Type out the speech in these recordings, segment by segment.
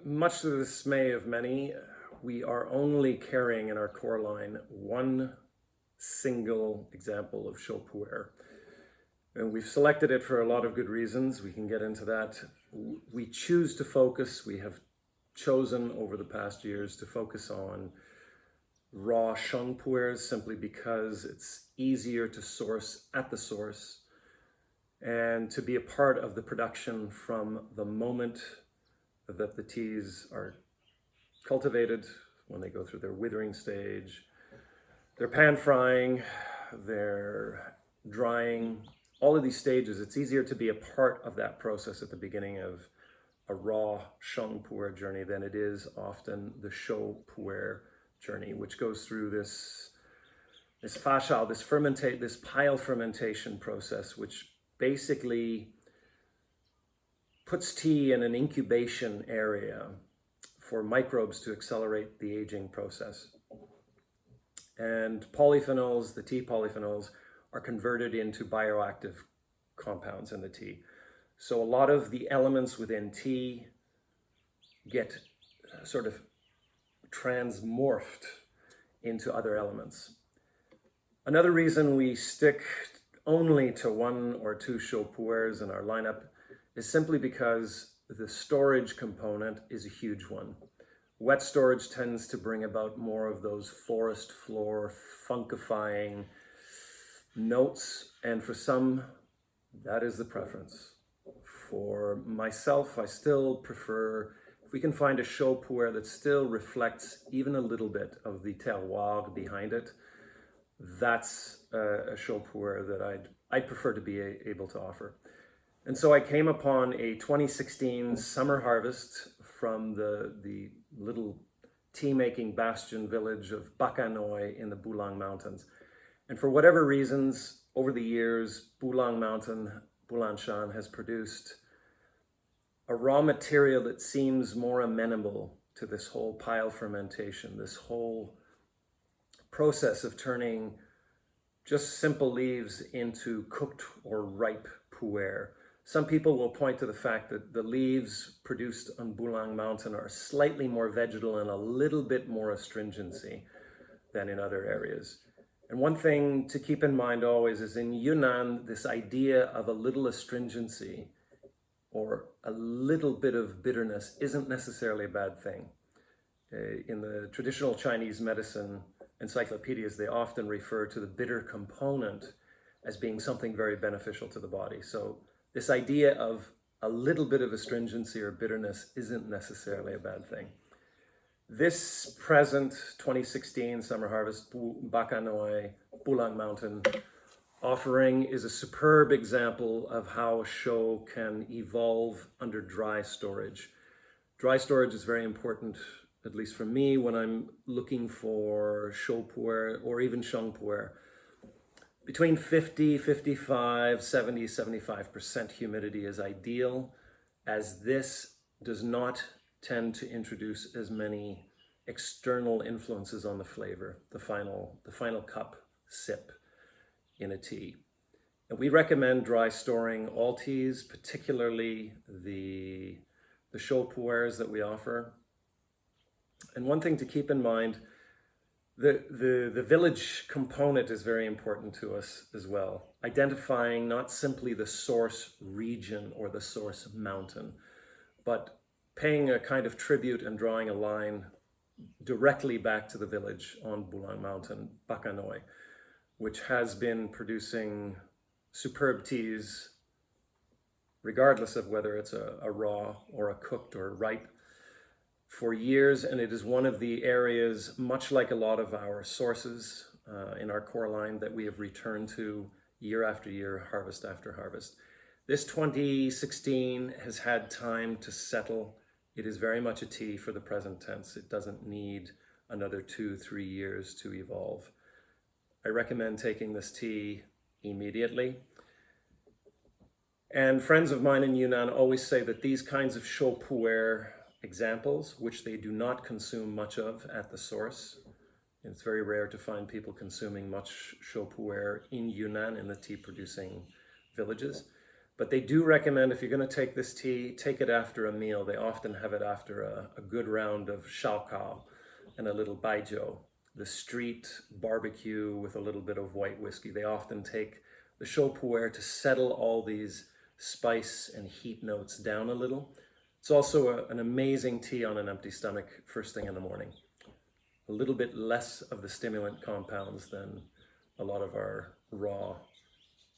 Much to the dismay of many, we are only carrying in our core line one single example of Shou. And we've selected it for a lot of good reasons. We can get into that. We choose to focus, we have chosen over the past years to focus on raw Sheng pu'ers simply because it's easier to source at the source and to be a part of the production from the moment that the teas are cultivated, when they go through their withering stage, their pan frying, their drying, all of these stages. It's easier to be a part of that process at the beginning of a raw Sheng pu'er journey than it is often the Shou pu'er journey, which goes through this fashao, this pile fermentation process, which basically puts tea in an incubation area for microbes to accelerate the aging process. And polyphenols, the tea polyphenols, are converted into bioactive compounds in the tea. So a lot of the elements within tea get sort of transmorphed into other elements. Another reason we stick only to one or two Shou pu'ers in our lineup is simply because the storage component is a huge one. Wet storage tends to bring about more of those forest floor funkifying notes, and for some, that is the preference. For myself, I still prefer, if we can find a Shou pu'er that still reflects even a little bit of the terroir behind it, that's a Shou pu'er that I'd prefer to be able to offer. And so I came upon a 2016 summer harvest from the little tea-making bastion village of Ngoi in the Bulang Mountains. And for whatever reasons, over the years, Bulangshan has produced a raw material that seems more amenable to this whole pile fermentation, this whole process of turning just simple leaves into cooked or ripe pu'er. Some people will point to the fact that the leaves produced on Bulang Mountain are slightly more vegetal and a little bit more astringency than in other areas. And one thing to keep in mind always is in Yunnan, this idea of a little astringency or a little bit of bitterness isn't necessarily a bad thing. In the traditional Chinese medicine encyclopedias, they often refer to the bitter component as being something very beneficial to the body. So this idea of a little bit of astringency or bitterness isn't necessarily a bad thing. This present 2016 summer harvest Ngoi Bulang Mountain offering is a superb example of how Shou can evolve under dry storage. Dry storage is very important, at least for me, when I'm looking for Shou pu'er or even Sheng pu'er. Between 50, 55, 70, 75% humidity is ideal, as this does not tend to introduce as many external influences on the flavor, the final cup sip in a tea. And we recommend dry storing all teas, particularly the Shou pu'ers that we offer. And one thing to keep in mind, the village component is very important to us as well. Identifying not simply the source region or the source mountain, but paying a kind of tribute and drawing a line directly back to the village on Bulang Mountain, Ngoi, which has been producing superb teas, regardless of whether it's a raw or a cooked or ripe, for years. And it is one of the areas, much like a lot of our sources in our core line, that we have returned to year after year, harvest after harvest. This 2016 has had time to settle. It is very much a tea for the present tense. It doesn't need another 2-3 years to evolve. I recommend taking this tea immediately. And friends of mine in Yunnan always say that these kinds of Shou pu'er examples, which they do not consume much of at the source, it's very rare to find people consuming much Shou pu'er in Yunnan, in the tea producing villages. But they do recommend, if you're going to take this tea, take it after a meal. They often have it after a good round of Shou and a little baijiu, the street barbecue with a little bit of white whiskey. They often take the Shou to settle all these spice and heat notes down a little. It's also an amazing tea on an empty stomach first thing in the morning. A little bit less of the stimulant compounds than a lot of our raw,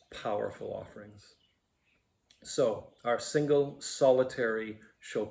powerful offerings. So our single solitary Shou.